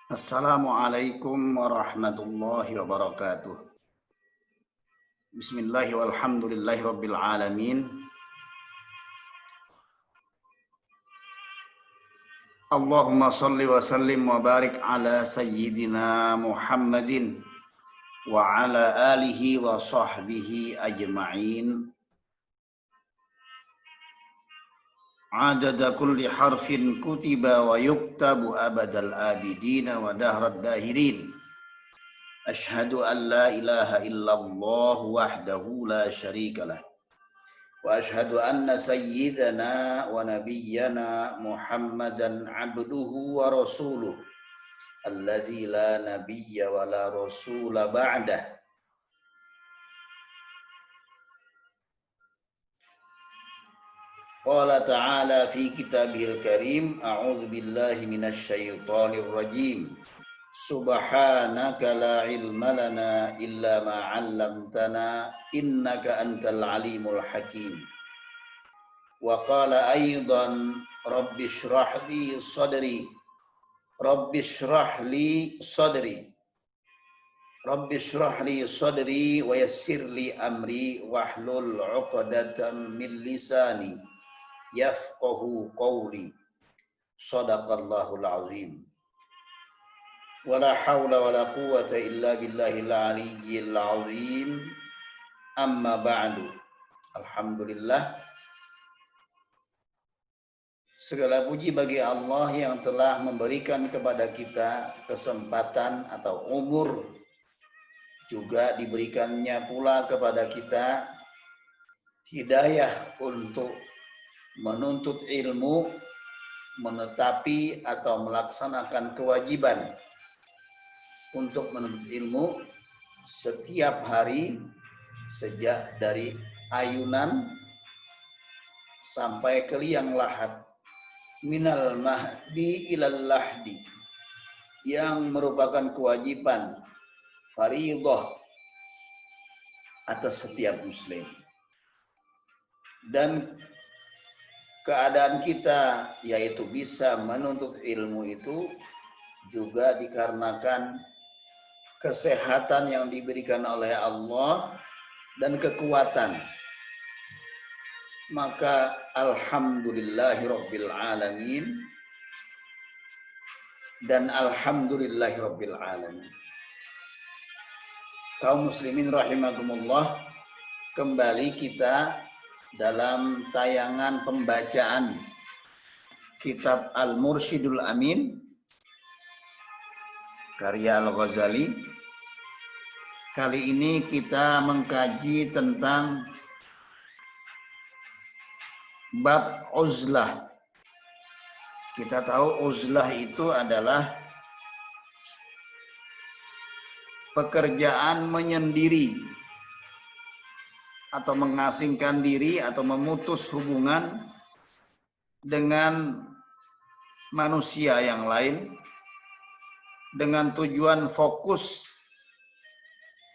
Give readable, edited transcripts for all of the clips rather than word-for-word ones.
Assalamualaikum warahmatullahi wabarakatuh. Bismillahi walhamdulillahi rabbil alamin. Allahumma salli wa sallim wa barik ala sayyidina Muhammadin wa ala alihi wa sahbihi ajma'in. Adada kulli harfin kutiba wa yuktabu abadal abidina wa dahrad dahirin. Ashhadu an la ilaha illallah wahdahu la syarika lah. Wa ashhadu anna sayyidana wa nabiyyana Muhammadan abduhu wa rasuluh allazi la nabiyya wa la rasula ba'dah. Qala ta'ala fi kitabihil karim, a'udzu billahi minasy syaithanir rajim. Subhanaka la ilma lana illa ma 'allamtana innaka antal alimul hakim. Wa qala aidan rabbi shrah li sadri rabbi shrah li sadri rabbi shrah li sadri wa yassir li amri wahlul 'uqdatam min lisani yafqahu qawli. Shadaqallahul azim. Wala haula wala quwwata illa billahil aliyyil azim. Amma ba'du. Alhamdulillah, segala puji bagi Allah yang telah memberikan kepada kita kesempatan atau umur, juga diberikannya pula kepada kita hidayah untuk menuntut ilmu, menetapi atau melaksanakan kewajiban untuk menuntut ilmu setiap hari, sejak dari ayunan sampai ke liang lahat, minal mahdi ilal lahdi, yang merupakan kewajiban fardhiyah atas setiap muslim. Dan keadaan kita yaitu bisa menuntut ilmu itu juga dikarenakan kesehatan yang diberikan oleh Allah dan kekuatan. Maka alhamdulillahirabbil alamin dan alhamdulillahirabbil alamin. Kaum muslimin rahimakumullah, kembali kita dalam tayangan pembacaan kitab Al-Mursyidul Amin karya Al-Ghazali. Kali ini kita mengkaji tentang bab uzlah. Kita tahu uzlah itu adalah pekerjaan menyendiri atau mengasingkan diri atau memutus hubungan dengan manusia yang lain dengan tujuan fokus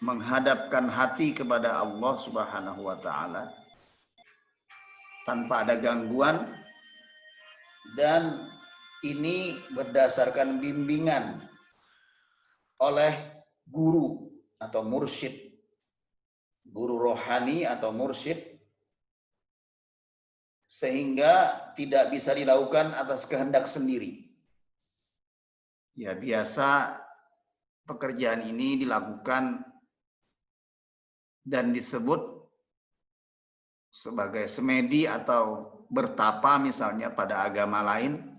menghadapkan hati kepada Allah Subhanahu wa taala tanpa ada gangguan, dan ini berdasarkan bimbingan oleh guru atau mursyid, guru rohani atau mursyid, sehingga tidak bisa dilakukan atas kehendak sendiri. Ya, biasa pekerjaan ini dilakukan dan disebut sebagai semedi atau bertapa misalnya pada agama lain.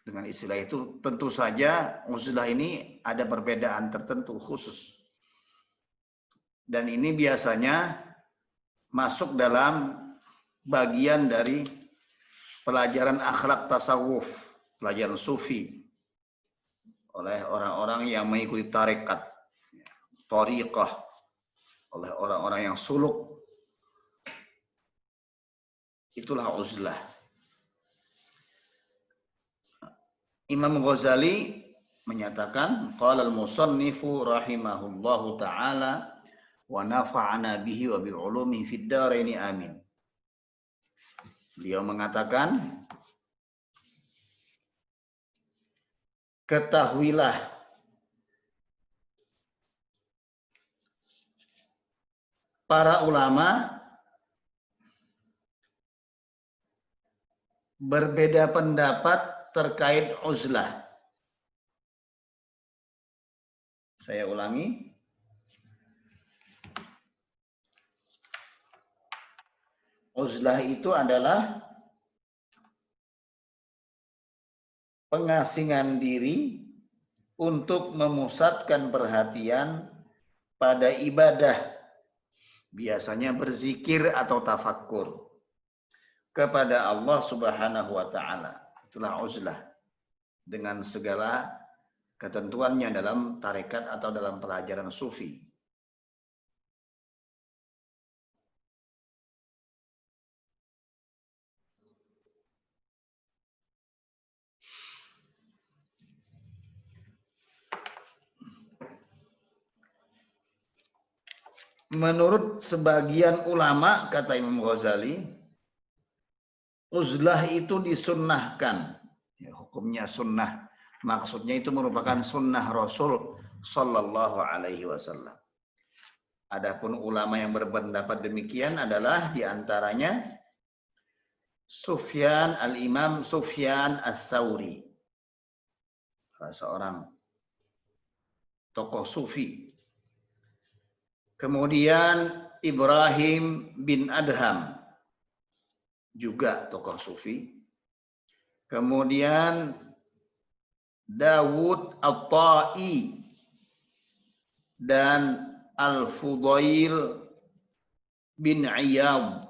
Dengan istilah itu tentu saja uzlah ini ada perbedaan tertentu khusus. Dan ini biasanya masuk dalam bagian dari pelajaran akhlak tasawuf, pelajaran sufi oleh orang-orang yang mengikuti tarekat, thariqah, oleh orang-orang yang suluk. Itulah uzlah. Imam Ghazali menyatakan, qala al-musannifu rahimahullahu ta'ala wa nafa'ana bihi wa bil ulumi fid dharain amin. Beliau mengatakan, ketahuilah para ulama berbeda pendapat terkait uzlah. Saya ulangi. Uzlah itu adalah pengasingan diri untuk memusatkan perhatian pada ibadah, biasanya berzikir atau tafakkur kepada Allah Subhanahu wa taala. Itulah uzlah dengan segala ketentuannya dalam tarekat atau dalam pelajaran sufi. Menurut sebagian ulama, kata Imam Ghazali, uzlah itu disunnahkan. Ya, hukumnya sunnah. Maksudnya itu merupakan sunnah Rasul Sallallahu Alaihi Wasallam. Adapun ulama yang berpendapat demikian adalah diantaranya Al-Imam Sufyan Ats-Tsauri, salah seorang tokoh sufi. Kemudian Ibrahim bin Adham, juga tokoh sufi. Kemudian Dawud At-Ta'i dan Al-Fudail bin Iyad,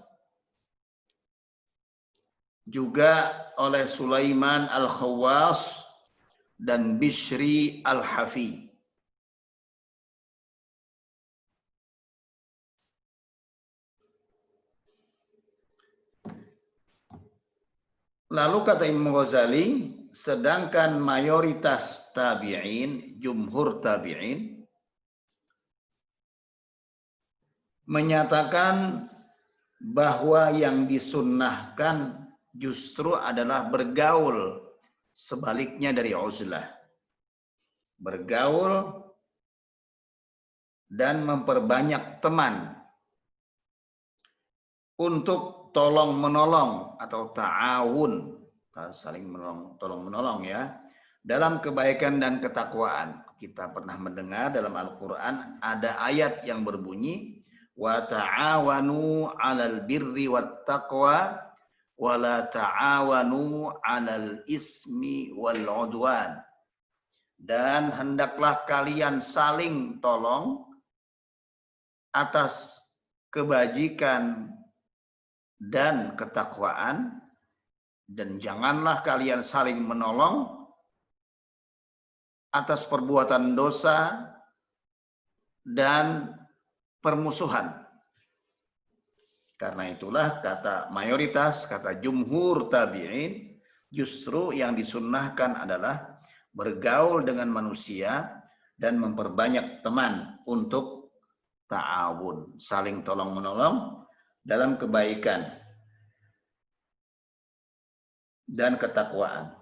juga oleh Sulaiman Al-Khawwas dan Bishri Al-Hafi. Lalu kata Imam Ghazali, sedangkan mayoritas tabi'in, jumhur tabi'in, menyatakan bahwa yang disunnahkan justru adalah bergaul, sebaliknya dari uzlah. Bergaul dan memperbanyak teman untuk tolong menolong atau ta'awun, saling tolong menolong ya, dalam kebaikan dan ketakwaan. Kita pernah mendengar dalam Al-Quran ada ayat yang berbunyi wa ta'awanu 'alal birri wat taqwa wa la ta'awanu 'alal ismi wal 'udwan. Dan hendaklah kalian saling tolong atas kebajikan dan ketakwaan, dan janganlah kalian saling menolong atas perbuatan dosa dan permusuhan. Karena itulah kata mayoritas, kata jumhur tabi'in, justru yang disunnahkan adalah bergaul dengan manusia dan memperbanyak teman untuk ta'awun, saling tolong menolong dalam kebaikan dan ketakwaan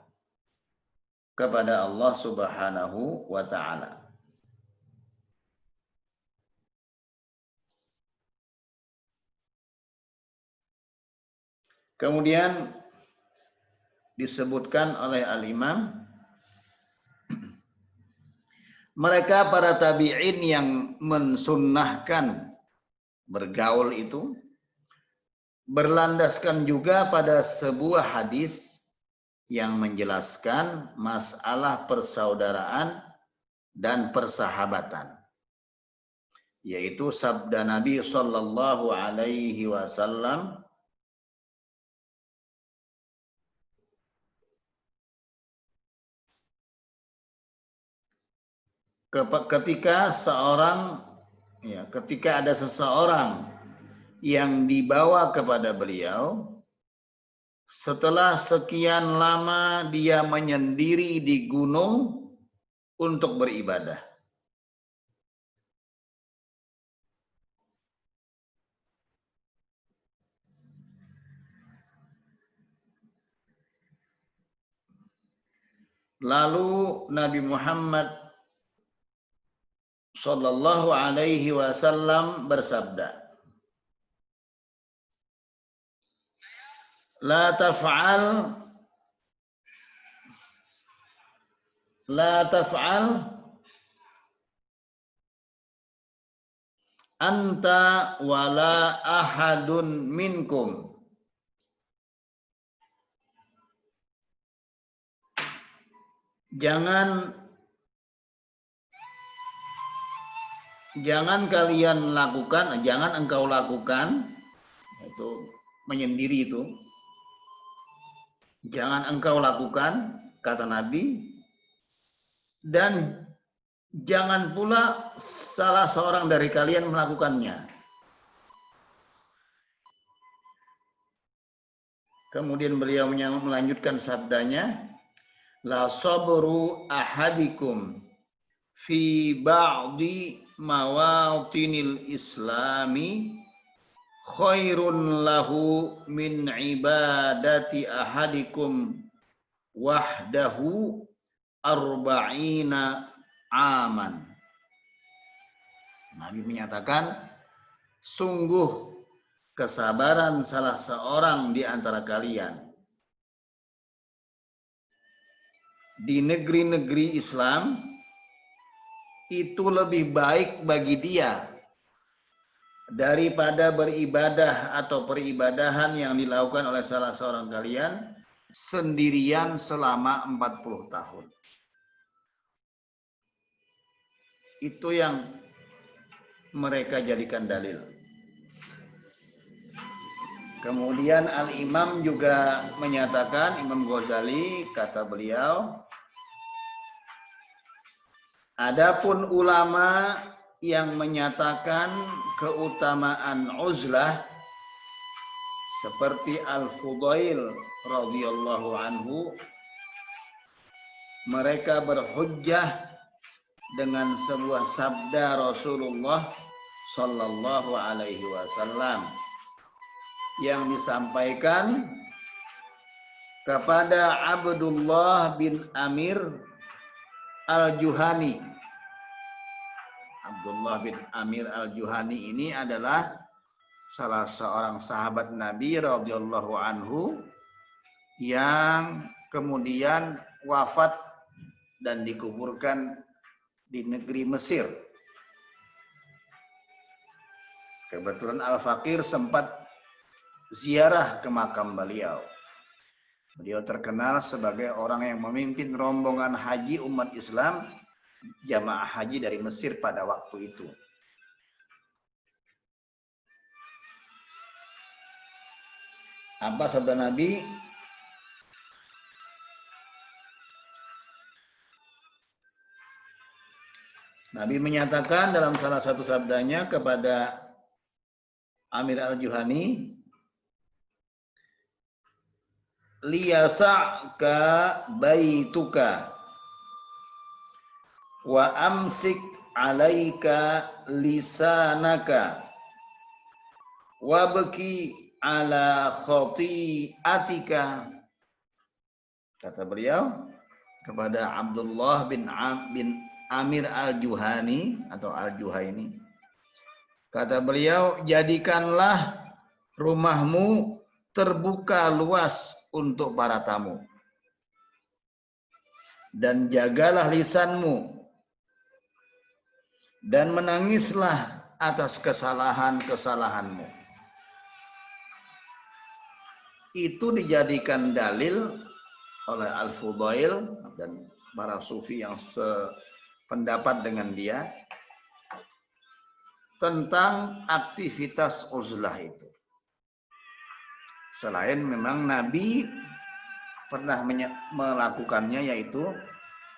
kepada Allah Subhanahu wa taala. Kemudian disebutkan oleh Al-Imam, mereka para tabi'in yang mensunnahkan bergaul itu berlandaskan juga pada sebuah hadis yang menjelaskan masalah persaudaraan dan persahabatan, yaitu sabda Nabi Shallallahu Alaihi Wasallam, ketika ada seseorang yang dibawa kepada beliau, setelah sekian lama dia menyendiri di gunung untuk beribadah. Lalu Nabi Muhammad Sallallahu Alaihi Wasallam bersabda, La taf'al, la taf'al anta wala ahadun minkum. Jangan kalian lakukan, jangan engkau lakukan, itu menyendiri itu. Jangan engkau lakukan, kata Nabi, dan jangan pula salah seorang dari kalian melakukannya. Kemudian beliau melanjutkan sabdanya, La sabru ahadikum fi ba'di mawatinil islami khairun lahu min ibadati ahadikum wahdahu arba'ina aman. Nabi menyatakan, sungguh kesabaran salah seorang di antara kalian di negeri-negeri Islam itu lebih baik bagi dia daripada beribadah atau peribadahan yang dilakukan oleh salah seorang kalian sendirian selama 40 tahun. Itu yang mereka jadikan dalil. Kemudian Al-Imam juga menyatakan, Imam Ghazali, kata beliau, adapun ulama yang menyatakan keutamaan uzlah seperti Al-Fudail radhiyallahu anhu, mereka berhujjah dengan sebuah sabda Rasulullah sallallahu alaihi wasallam yang disampaikan kepada Abdullah bin Amir Al-Juhani. Abdullah bin Amir Al-Juhani ini adalah salah seorang sahabat Nabi radhiyallahu anhu yang kemudian wafat dan dikuburkan di negeri Mesir. Kebetulan Al-Faqir sempat ziarah ke makam beliau. Beliau terkenal sebagai orang yang memimpin rombongan haji umat Islam, jamaah haji dari Mesir pada waktu itu. Apa sabda Nabi? Nabi menyatakan dalam salah satu sabdanya kepada Amir Al-Juhani, liyasa'ka baituka wa amsik alaika lisanaka wabki ala khati'atika. Kata beliau kepada Abdullah bin Amir Al-Juhani atau Al-Juhaini, kata beliau, jadikanlah rumahmu terbuka luas untuk para tamu dan jagalah lisanmu dan menangislah atas kesalahan-kesalahanmu. Itu dijadikan dalil oleh Al-Fudail dan para sufi yang sependapat dengan dia tentang aktivitas uzlah itu. Selain memang Nabi pernah melakukannya, yaitu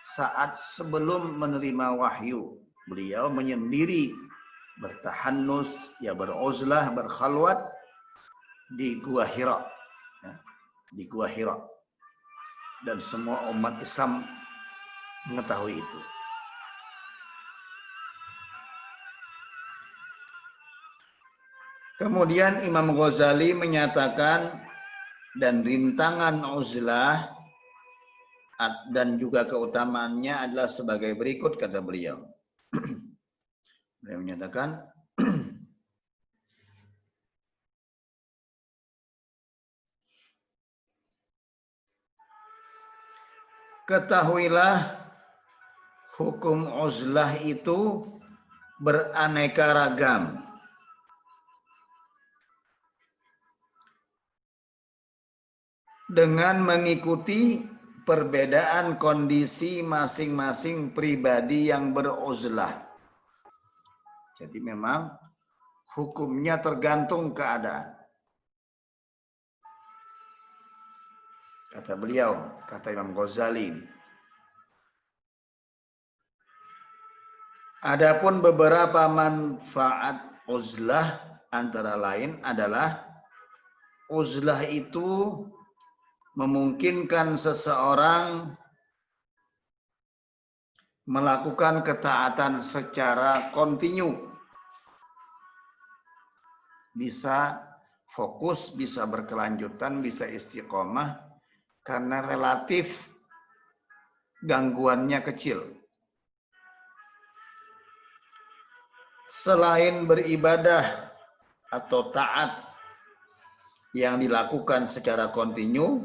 saat sebelum menerima wahyu, beliau menyendiri bertahannus, ya beruzlah, berkhalwat di Gua Hira, ya, di Gua Hira, dan semua umat Islam mengetahui itu. Kemudian Imam Ghazali menyatakan, dan rintangan uzlah dan juga keutamaannya adalah sebagai berikut, kata beliau. Beliau menyatakan, ketahuilah hukum uzlah itu beraneka ragam. Dengan mengikuti perbedaan kondisi masing-masing pribadi yang beruzlah. Jadi memang hukumnya tergantung keadaan. Kata beliau, kata Imam Ghazali. Adapun beberapa manfaat uzlah antara lain adalah uzlah itu memungkinkan seseorang melakukan ketaatan secara kontinu. Bisa fokus, bisa berkelanjutan, bisa istiqomah, karena relatif gangguannya kecil. Selain beribadah atau taat yang dilakukan secara kontinu,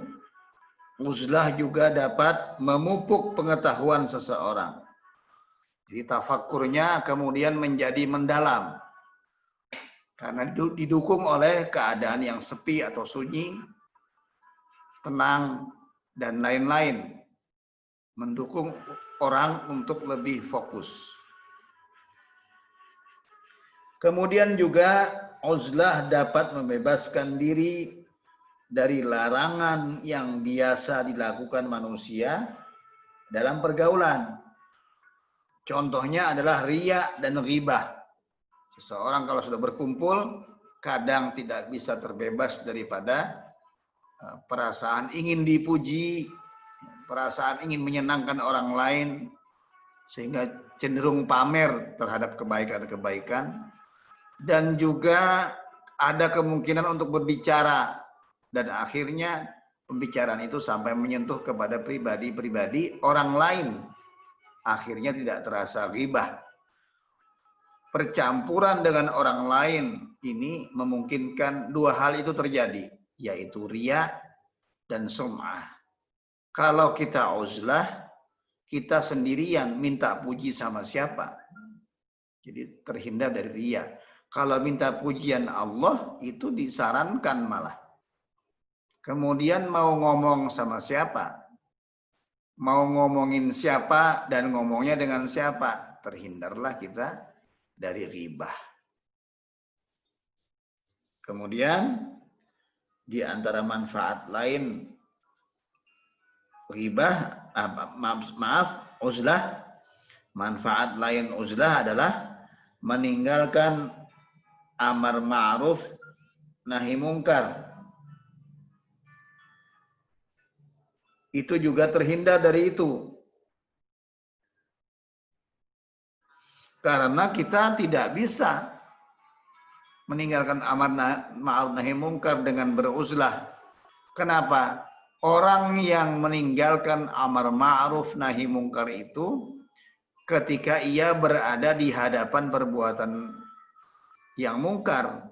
uzlah juga dapat memupuk pengetahuan seseorang. Jadi tafakkurnya kemudian menjadi mendalam. Karena didukung oleh keadaan yang sepi atau sunyi, tenang, dan lain-lain. Mendukung orang untuk lebih fokus. Kemudian juga uzlah dapat membebaskan diri dari larangan yang biasa dilakukan manusia dalam pergaulan. Contohnya adalah riya dan ghibah. Seseorang kalau sudah berkumpul, kadang tidak bisa terbebas daripada perasaan ingin dipuji, perasaan ingin menyenangkan orang lain, sehingga cenderung pamer terhadap kebaikan-kebaikan. Dan juga ada kemungkinan untuk berbicara, dan akhirnya pembicaraan itu sampai menyentuh kepada pribadi-pribadi orang lain. Akhirnya tidak terasa ghibah. Percampuran dengan orang lain ini memungkinkan dua hal itu terjadi, yaitu riya dan sum'ah. Kalau kita uzlah, kita sendirian minta puji sama siapa? Jadi terhindar dari riya. Kalau minta pujian Allah, itu disarankan malah. Kemudian mau ngomong sama siapa? Mau ngomongin siapa dan ngomongnya dengan siapa? Terhindarlah kita dari ghibah. Kemudian di antara manfaat lain ghibah, uzlah, manfaat lain uzlah adalah meninggalkan amar ma'ruf nahi mungkar. Itu juga terhindar dari itu. Karena kita tidak bisa meninggalkan amar ma'ruf nahi mungkar dengan beruzlah. Kenapa? Orang yang meninggalkan amar ma'ruf nahi mungkar itu ketika ia berada di hadapan perbuatan yang mungkar,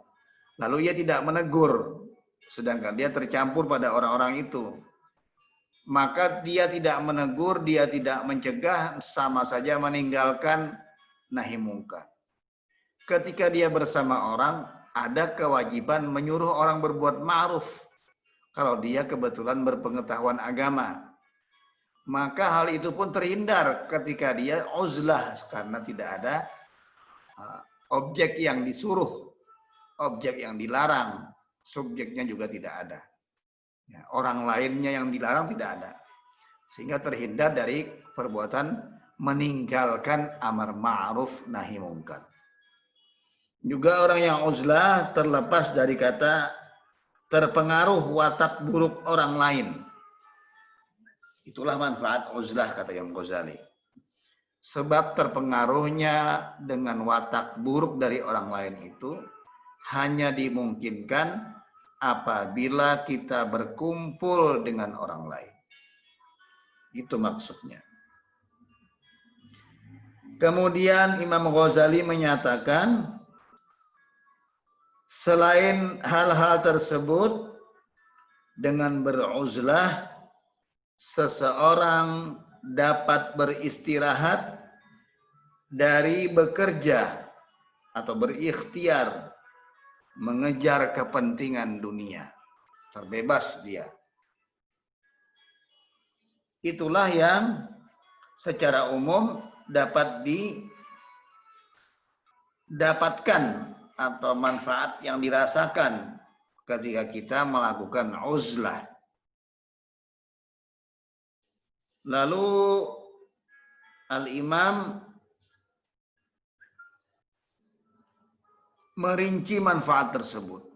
lalu ia tidak menegur, sedangkan dia tercampur pada orang-orang itu, maka dia tidak menegur, dia tidak mencegah, sama saja meninggalkan nahi mungkar. Ketika dia bersama orang, ada kewajiban menyuruh orang berbuat ma'ruf. Kalau dia kebetulan berpengetahuan agama, maka hal itu pun terhindar ketika dia uzlah, karena tidak ada objek yang disuruh, objek yang dilarang, subjeknya juga tidak ada. Orang lainnya yang dilarang tidak ada. Sehingga terhindar dari perbuatan meninggalkan amar ma'ruf nahi mungkar. Juga orang yang uzlah terlepas dari kata terpengaruh watak buruk orang lain. Itulah manfaat uzlah, kata Imam Ghazali. Sebab terpengaruhnya dengan watak buruk dari orang lain itu hanya dimungkinkan apabila kita berkumpul dengan orang lain. Itu maksudnya. Kemudian Imam Ghazali menyatakan, selain hal-hal tersebut, dengan beruzlah, seseorang dapat beristirahat dari bekerja atau berikhtiar mengejar kepentingan dunia. Terbebas dia. Itulah yang secara umum dapat didapatkan atau manfaat yang dirasakan ketika kita melakukan uzlah. Lalu Al-Imam merinci manfaat tersebut.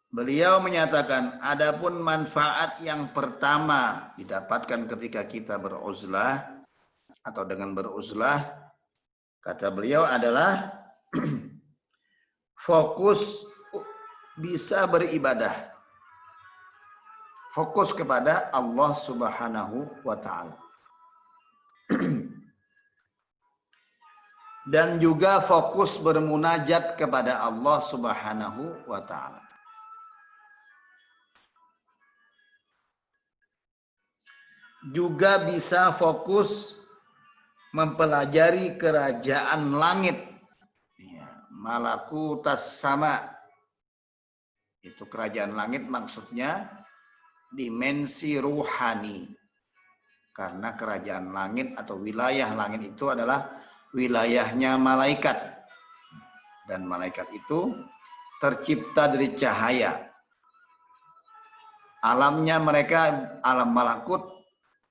Beliau menyatakan, adapun manfaat yang pertama didapatkan ketika kita beruzlah atau dengan beruzlah, kata beliau adalah fokus bisa beribadah. Fokus kepada Allah Subhanahu wa Ta'ala. Dan juga fokus bermunajat kepada Allah Subhanahu wa Ta'ala. Juga bisa fokus mempelajari kerajaan langit. Malakutas sama. Itu kerajaan langit maksudnya dimensi ruhani. Karena kerajaan langit atau wilayah langit itu adalah wilayahnya malaikat. Dan malaikat itu tercipta dari cahaya. Alamnya mereka, alam malakut,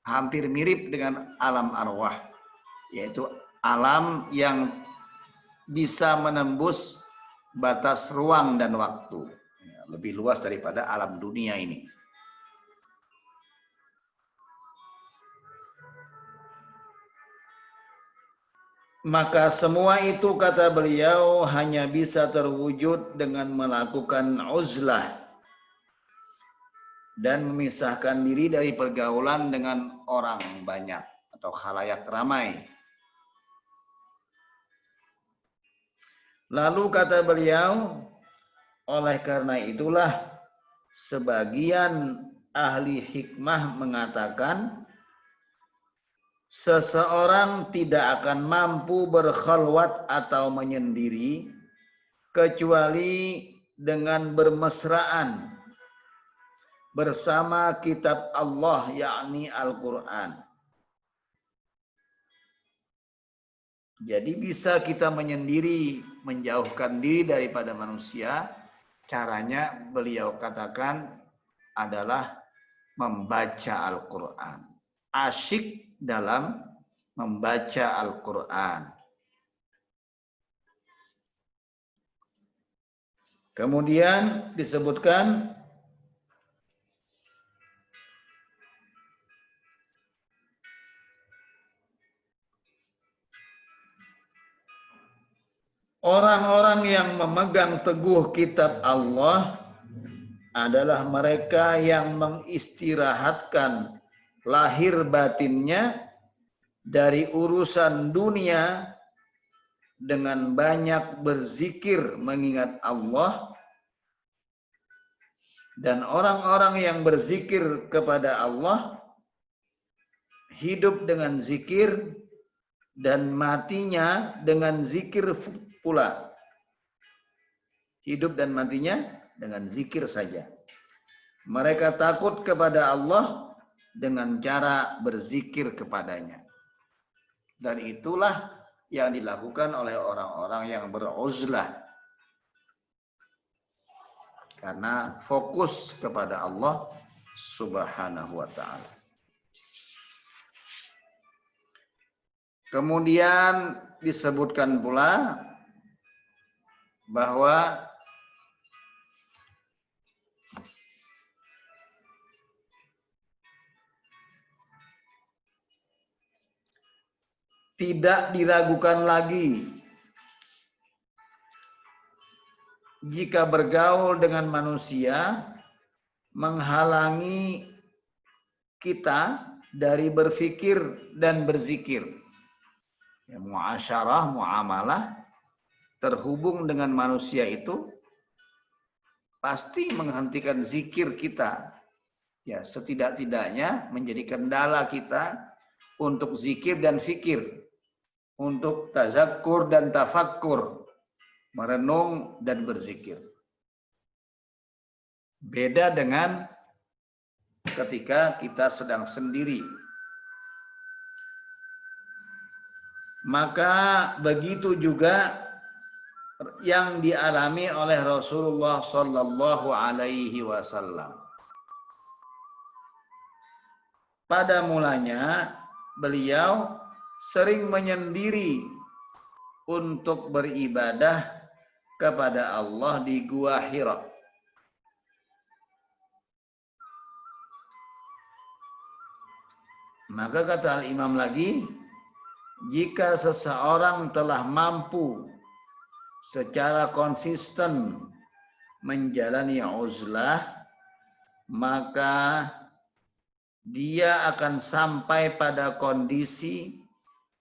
hampir mirip dengan alam arwah, yaitu alam yang bisa menembus batas ruang dan waktu, lebih luas daripada alam dunia ini. Maka semua itu, kata beliau, hanya bisa terwujud dengan melakukan uzlah dan memisahkan diri dari pergaulan dengan orang banyak atau khalayak ramai. Lalu kata beliau, oleh karena itulah sebagian ahli hikmah mengatakan, seseorang tidak akan mampu berkhalwat atau menyendiri kecuali dengan bermesraan bersama kitab Allah, yakni Al-Quran. Jadi bisa kita menyendiri, menjauhkan diri daripada manusia. Caranya beliau katakan adalah membaca Al-Quran. Asyik dalam membaca Al-Quran. Kemudian disebutkan orang-orang yang memegang teguh kitab Allah adalah mereka yang mengistirahatkan lahir batinnya dari urusan dunia dengan banyak berzikir mengingat Allah. Dan orang-orang yang berzikir kepada Allah hidup dengan zikir dan matinya dengan zikir pula. Hidup dan matinya dengan zikir saja. Mereka takut kepada Allah dengan cara berzikir kepadanya. Dan itulah yang dilakukan oleh orang-orang yang beruzlah. Karena fokus kepada Allah Subhanahu wa Ta'ala. Kemudian disebutkan pula bahwa tidak diragukan lagi jika bergaul dengan manusia menghalangi kita dari berfikir dan berzikir. Ya, muasyarah, muamalah, terhubung dengan manusia itu pasti menghentikan zikir kita. Ya, setidak-tidaknya menjadi kendala kita untuk zikir dan fikir, untuk tazakkur dan tafakkur, merenung dan berzikir. Beda dengan ketika kita sedang sendiri. Maka begitu juga yang dialami oleh Rasulullah Sallallahu Alaihi Wasallam. Pada mulanya beliau sering menyendiri untuk beribadah kepada Allah di Gua Hira. Maka kata Al-Imam lagi, jika seseorang telah mampu secara konsisten menjalani uzlah, maka dia akan sampai pada kondisi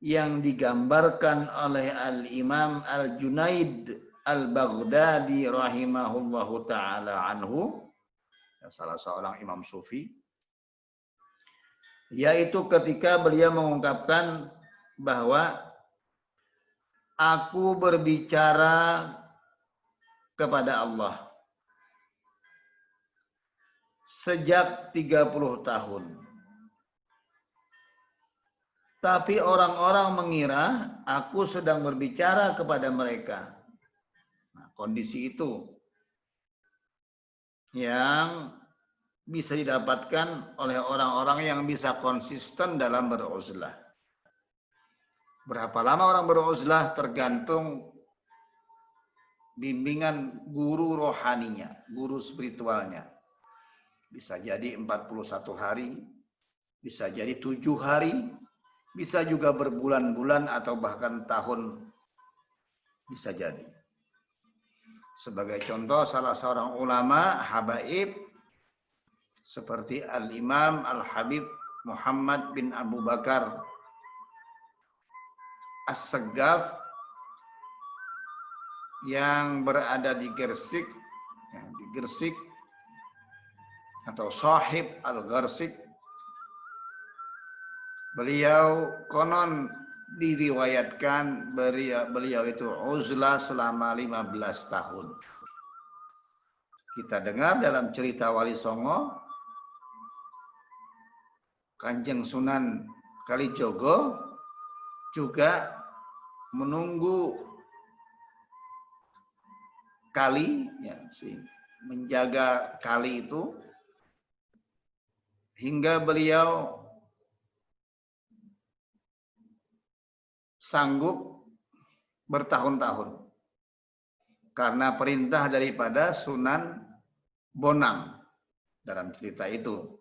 yang digambarkan oleh Al-Imam Al-Junaid Al-Baghdadi rahimahullahu ta'ala anhu, salah seorang imam sufi, yaitu ketika beliau mengungkapkan bahwa aku berbicara kepada Allah sejak 30 tahun. Tapi orang-orang mengira aku sedang berbicara kepada mereka. Nah, kondisi itu yang bisa didapatkan oleh orang-orang yang bisa konsisten dalam beruzlah. Berapa lama orang beruzlah tergantung bimbingan guru rohaninya, guru spiritualnya. Bisa jadi 41 hari, bisa jadi 7 hari, bisa juga berbulan-bulan atau bahkan tahun, bisa jadi. Sebagai contoh, salah seorang ulama habaib seperti Al-Imam Al-Habib Muhammad bin Abu Bakar As-Saggaf yang berada di Gersik, atau Sahib Al-Gersik. Beliau konon diriwayatkan beliau itu uzlah selama 15 tahun. Kita dengar dalam cerita Wali Songo, Kanjeng Sunan Kalijogo juga menunggu kali, ya, menjaga kali itu hingga beliau sanggup bertahun-tahun karena perintah daripada Sunan Bonang dalam cerita itu.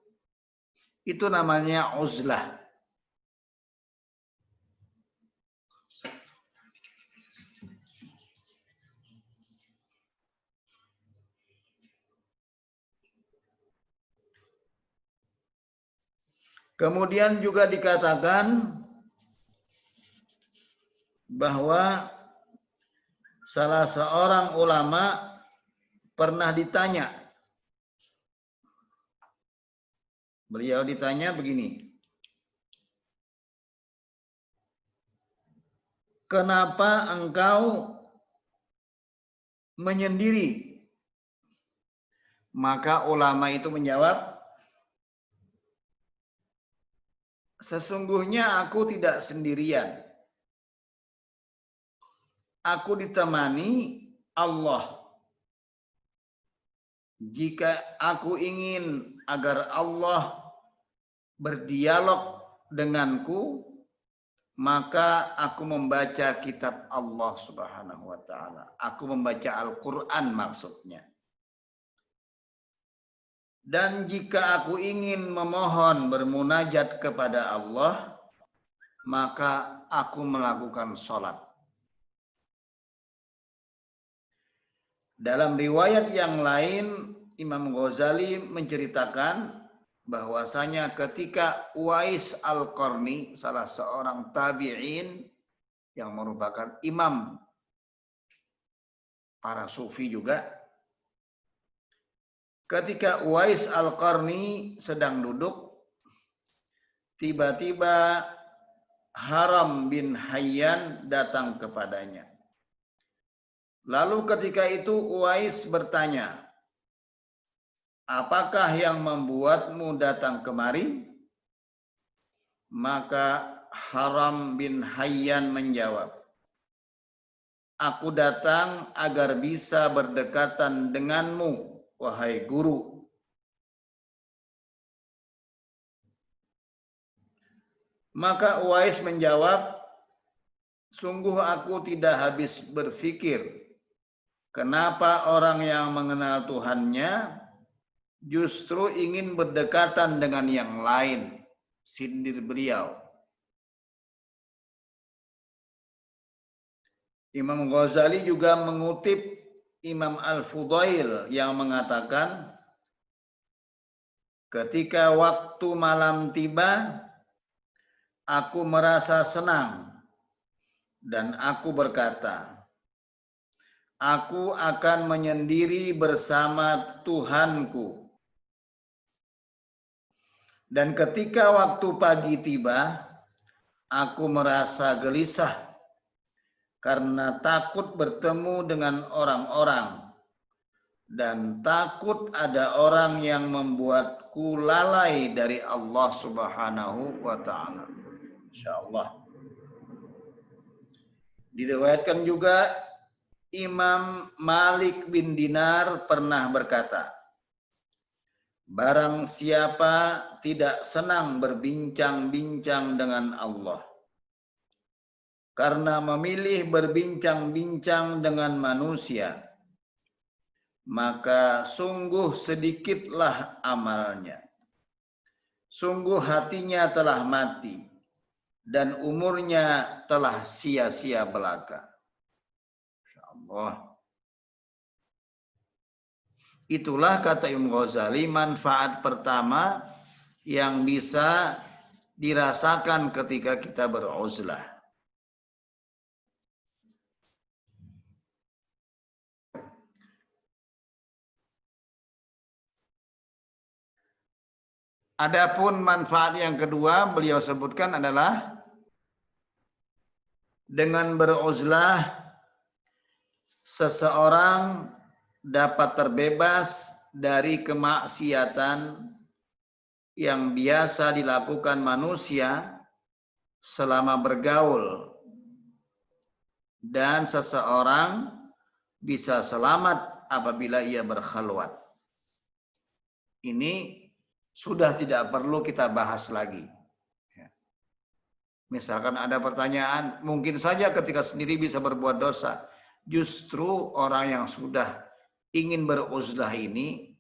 Itu namanya uzlah. Kemudian juga dikatakan bahwa salah seorang ulama pernah ditanya. Beliau ditanya begini, kenapa engkau menyendiri? Maka ulama itu menjawab, sesungguhnya aku tidak sendirian. Aku ditemani Allah. Jika aku ingin agar Allah berdialog denganku, maka aku membaca kitab Allah Subhanahu wa taala. Aku membaca Al-Qur'an maksudnya. Dan jika aku ingin memohon bermunajat kepada Allah, maka aku melakukan sholat. Dalam riwayat yang lain, Imam Ghazali menceritakan bahwasanya ketika Uwais Al-Qarni, salah seorang tabi'in yang merupakan imam para sufi juga, ketika Uwais Al-Qarni sedang duduk, tiba-tiba Haram bin Hayyan datang kepadanya. Lalu ketika itu Uwais bertanya, "Apakah yang membuatmu datang kemari?" Maka Haram bin Hayyan menjawab, "Aku datang agar bisa berdekatan denganmu, wahai guru." Maka Uwais menjawab, "Sungguh aku tidak habis berpikir, kenapa orang yang mengenal Tuhannya justru ingin berdekatan dengan yang lain." Sindir beliau. Imam Ghazali juga mengutip Imam Al-Fudail yang mengatakan, ketika waktu malam tiba, aku merasa senang dan aku berkata, aku akan menyendiri bersama Tuhanku. Dan ketika waktu pagi tiba, aku merasa gelisah karena takut bertemu dengan orang-orang dan takut ada orang yang membuatku lalai dari Allah Subhanahu wa taala. Insyaallah. Diriwayatkan juga Imam Malik bin Dinar pernah berkata, barang siapa tidak senang berbincang-bincang dengan Allah, karena memilih berbincang-bincang dengan manusia, maka sungguh sedikitlah amalnya. Sungguh hatinya telah mati, dan umurnya telah sia-sia belaka. Insyaallah. Itulah kata Imam Ghazali manfaat pertama yang bisa dirasakan ketika kita beruzlah. Adapun manfaat yang kedua beliau sebutkan adalah dengan beruzlah seseorang dapat terbebas dari kemaksiatan yang biasa dilakukan manusia selama bergaul, dan seseorang bisa selamat apabila ia berkhalwat. Ini sudah tidak perlu kita bahas lagi. Misalkan ada pertanyaan, mungkin saja ketika sendiri bisa berbuat dosa. Justru orang yang sudah ingin beruzlah ini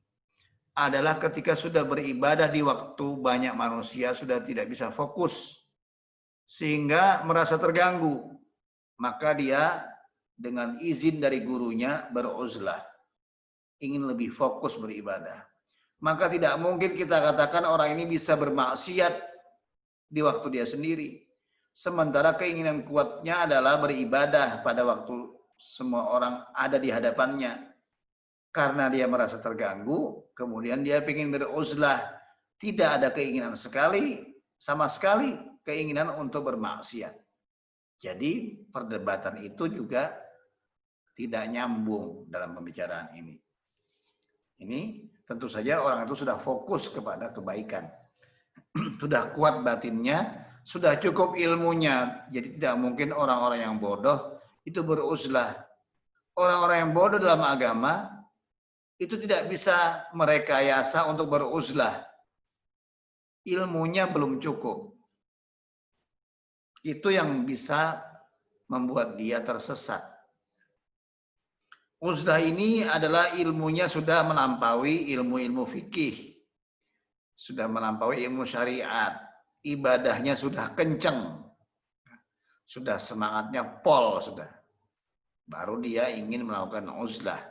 adalah ketika sudah beribadah di waktu banyak manusia sudah tidak bisa fokus sehingga merasa terganggu, maka dia dengan izin dari gurunya beruzlah, ingin lebih fokus beribadah. Maka tidak mungkin kita katakan orang ini bisa bermaksiat di waktu dia sendiri, sementara keinginan kuatnya adalah beribadah pada waktu semua orang ada di hadapannya. Karena dia merasa terganggu, kemudian dia ingin beruzlah. Tidak ada keinginan sama sekali keinginan untuk bermaksiat. Jadi perdebatan itu juga tidak nyambung dalam pembicaraan ini. Ini tentu saja orang itu sudah fokus kepada kebaikan. Sudah kuat batinnya, sudah cukup ilmunya. Jadi tidak mungkin orang-orang yang bodoh itu beruzlah. Orang-orang yang bodoh dalam agama itu tidak bisa merekayasa untuk beruzlah. Ilmunya belum cukup. Itu yang bisa membuat dia tersesat. Uzlah ini adalah ilmunya sudah melampaui ilmu-ilmu fikih. Sudah melampaui ilmu syariat. Ibadahnya sudah kenceng. Sudah semangatnya pol sudah. Baru dia ingin melakukan uzlah.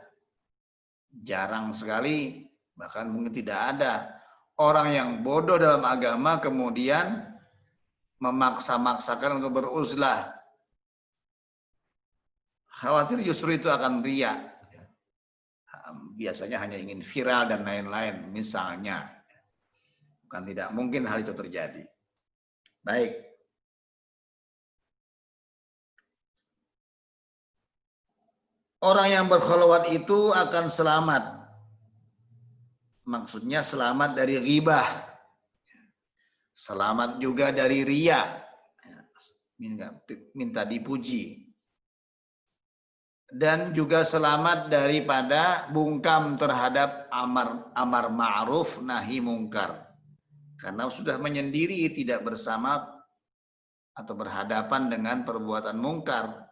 Jarang sekali, bahkan mungkin tidak ada orang yang bodoh dalam agama kemudian memaksa-maksakan untuk beruzlah. Khawatir justru itu akan riya. Biasanya hanya ingin viral dan lain-lain misalnya. Bukan tidak mungkin hal itu terjadi. Baik. Orang yang berkholwat itu akan selamat. Maksudnya selamat dari ghibah. Selamat juga dari riya. Minta dipuji. Dan juga selamat daripada bungkam terhadap amar ma'ruf nahi mungkar. Karena sudah menyendiri tidak bersama atau berhadapan dengan perbuatan mungkar.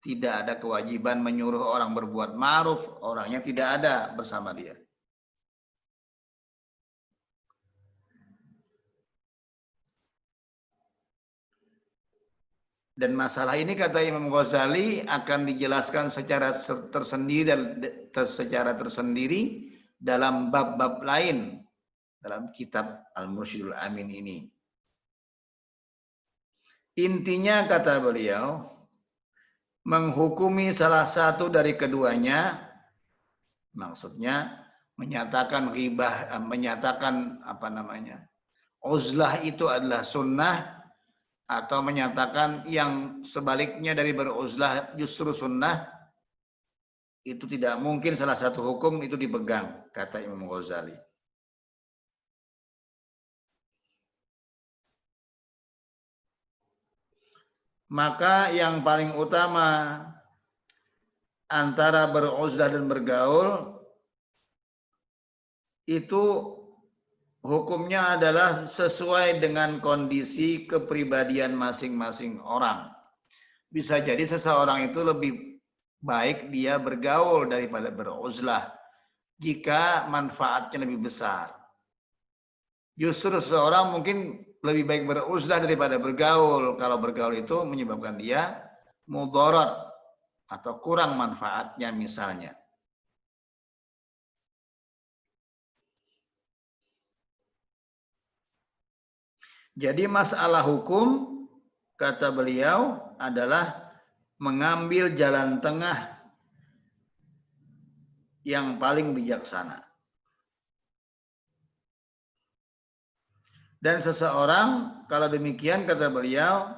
Tidak ada kewajiban menyuruh orang berbuat ma'ruf, orangnya tidak ada bersama dia. Dan masalah ini kata Imam Ghazali akan dijelaskan secara tersendiri dalam bab-bab lain dalam kitab Al-Mursyidul Amin ini. Intinya kata beliau, menghukumi salah satu dari keduanya, maksudnya menyatakan ghibah, menyatakan uzlah itu adalah sunnah, atau menyatakan yang sebaliknya dari beruzlah justru sunnah, itu tidak mungkin salah satu hukum itu dipegang, kata Imam Ghazali. Maka yang paling utama antara beruzlah dan bergaul itu hukumnya adalah sesuai dengan kondisi kepribadian masing-masing orang. Bisa jadi seseorang itu lebih baik dia bergaul daripada beruzlah jika manfaatnya lebih besar. Justru seseorang mungkin lebih baik beruzlah daripada bergaul kalau bergaul itu menyebabkan dia mudarat atau kurang manfaatnya misalnya. Jadi masalah hukum, kata beliau, adalah mengambil jalan tengah yang paling bijaksana. Dan seseorang, kalau demikian kata beliau,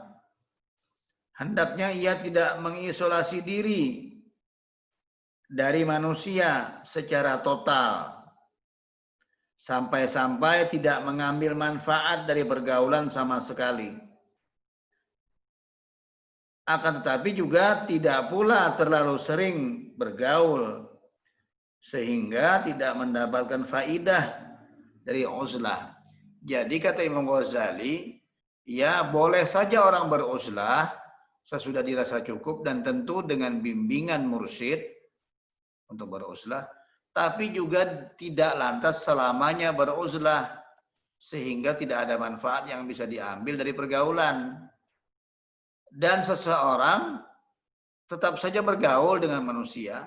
hendaknya ia tidak mengisolasi diri dari manusia secara total. Sampai-sampai tidak mengambil manfaat dari pergaulan sama sekali. Akan tetapi juga tidak pula terlalu sering bergaul sehingga tidak mendapatkan faidah dari uzlah. Jadi kata Imam Ghazali, ya boleh saja orang beruzlah sesudah dirasa cukup dan tentu dengan bimbingan mursyid untuk beruzlah, tapi juga tidak lantas selamanya beruzlah sehingga tidak ada manfaat yang bisa diambil dari pergaulan. Dan seseorang tetap saja bergaul dengan manusia,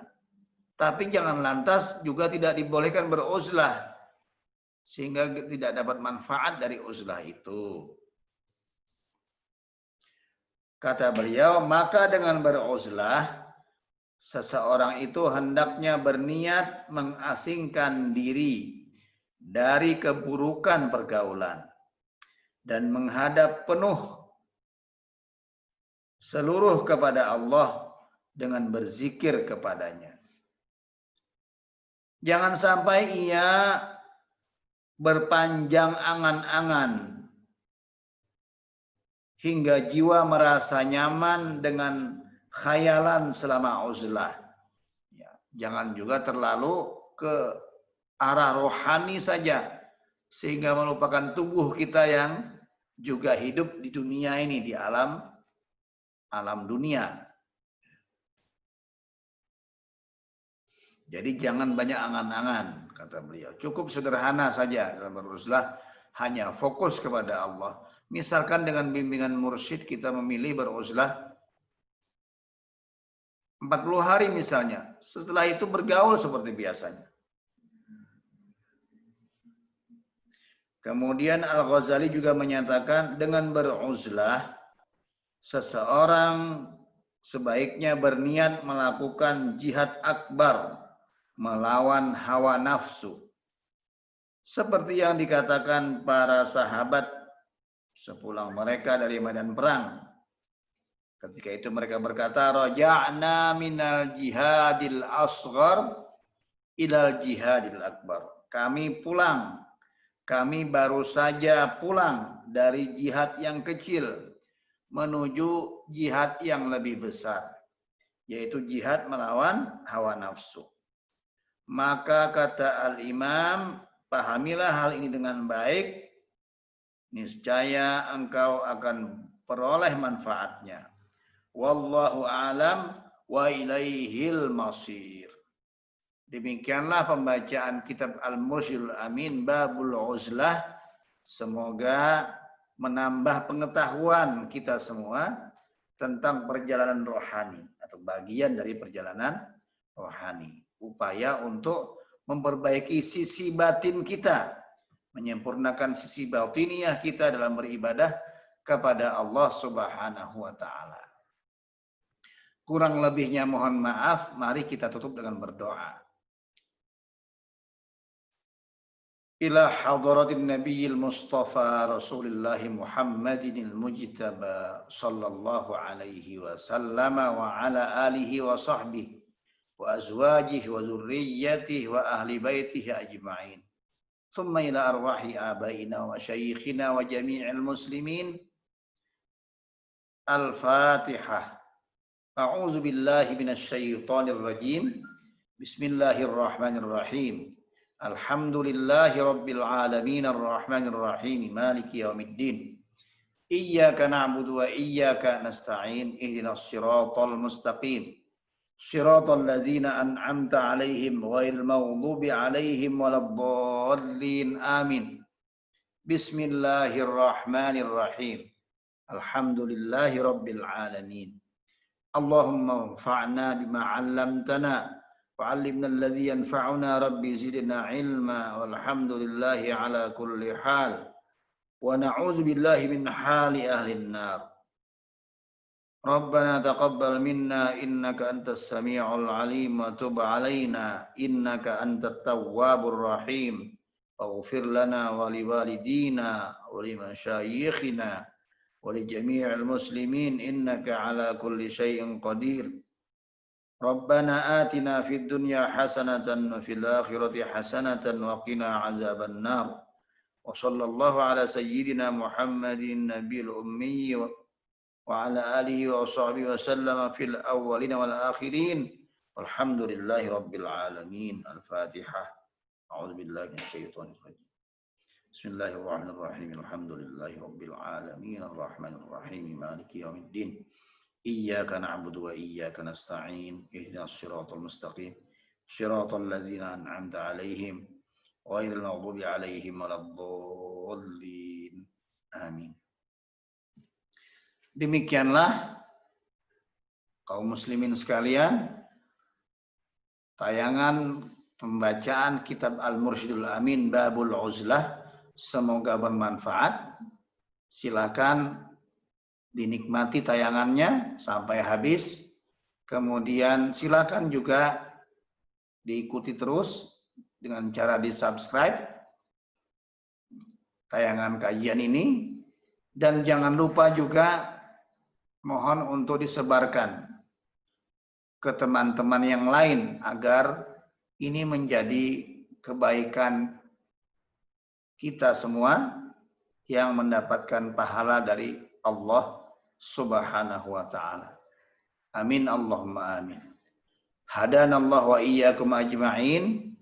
tapi jangan lantas juga tidak dibolehkan beruzlah sehingga tidak dapat manfaat dari uzlah itu. Kata beliau, maka dengan beruzlah seseorang itu hendaknya berniat mengasingkan diri dari keburukan pergaulan dan menghadap penuh seluruh kepada Allah dengan berzikir kepadanya. Jangan sampai ia berpanjang angan-angan hingga jiwa merasa nyaman dengan khayalan selama uzlah. Ya, jangan juga terlalu ke arah rohani saja sehingga melupakan tubuh kita yang juga hidup di dunia ini, di alam dunia. Jadi jangan banyak angan-angan, kata beliau. Cukup sederhana saja dalam beruzlah, hanya fokus kepada Allah. Misalkan dengan bimbingan mursyid kita memilih beruzlah 40 hari misalnya. Setelah itu bergaul seperti biasanya. Kemudian Al-Ghazali juga menyatakan dengan beruzlah seseorang sebaiknya berniat melakukan jihad akbar melawan hawa nafsu. Seperti yang dikatakan para sahabat sepulang mereka dari medan perang. Ketika itu mereka berkata, raja'na minal jihadil asghar ilal jihadil akbar. Kami baru saja pulang dari jihad yang kecil menuju jihad yang lebih besar, yaitu jihad melawan hawa nafsu. Maka kata al-imam, pahamilah hal ini dengan baik, niscaya engkau akan peroleh manfaatnya. Wallahu a'lam wa ilaihil masir. Demikianlah pembacaan kitab Al-Mursyidul Amin Babul Uzlah. Semoga menambah pengetahuan kita semua tentang perjalanan rohani atau bagian dari perjalanan rohani. Upaya untuk memperbaiki sisi batin kita, menyempurnakan sisi batiniah kita dalam beribadah kepada Allah Subhanahu wa taala. Kurang lebihnya mohon maaf, mari kita tutup dengan berdoa. Ila hadratin nabiyil mustafa Rasulullah Muhammadin al-mujtaba sallallahu alaihi wasallam wa ala alihi wa sahbihi wa azwajihi wa zurriyyatihi wa ahli baitihi ajma'in. Thumma ila arwahi abaina wa syayikhina wa jami'il muslimin. Al-Fatihah. A'udzu billahi minasy syaithanir rajim. Bismillahirrahmanirrahim. Alhamdulillahi rabbil alamin arrahmanir rahim maliki yaumiddin. Iyyaka na'budu wa iyyaka nasta'in. Ihdinas siratal mustaqim. Siratal ladzina an'amta 'alaihim ghairil maghdubi 'alaihim waladdallin. Amin. Bismillahirrahmanirrahim. Alhamdulillahi rabbil alamin. Allahumma anfa'na bima 'allamtana wa'allimna alladhi yanfa'una rabbi zidna ilma walhamdulillahi ala kulli hal wa na'udzu billahi min hali ahlin nar. Rabbana taqabbal minna innaka antas sami'ul 'alim wa tub 'alaina innaka antat tawwabur rahim. Waghfir lana wa liwalidina wa limashayikhina wa li jami'il muslimin innaka ala kulli syai'in qadir. Rabbana atina fid dunya hasanatan wa fil akhirati hasanatan wa qina azaban nar. Wa sallallahu ala sayyidina Muhammadin nabiyil ummi wa ala alihi wa sahbihi wa sallama fil awwalin wal akhirin. Walhamdulillahi rabbil alamin. Al-Fatihah. A'udzu billahi minasyaitonir rajim. Bismillahirrahmanirrahim. Alhamdulillahi rabbil alamin arrahmanir rahim maliki yaumiddin. Iyyaka na'budu wa iyyaka nasta'in. Ihdinas siratal mustaqim. Siratal ladzina an'amta 'alaihim ghairil maghdubi 'alaihim waladdallin. Amin. Demikianlah kaum muslimin sekalian, tayangan pembacaan kitab Al-Mursyidul Amin Babul Uzlah. Semoga bermanfaat. Silakan dinikmati tayangannya sampai habis. Kemudian silakan juga diikuti terus dengan cara di-subscribe tayangan kajian ini. Dan jangan lupa juga mohon untuk disebarkan ke teman-teman yang lain agar ini menjadi kebaikan kita semua yang mendapatkan pahala dari Allah Subhanahu wa ta'ala. Amin Allahumma amin. Hadanallahu wa iyyakum ajma'in.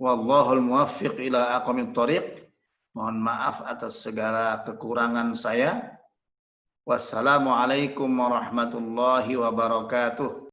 Wallahul muwaffiq ila aqwamit thoriq. Mohon maaf atas segala kekurangan saya. Wassalamualaikum warahmatullahi wabarakatuh.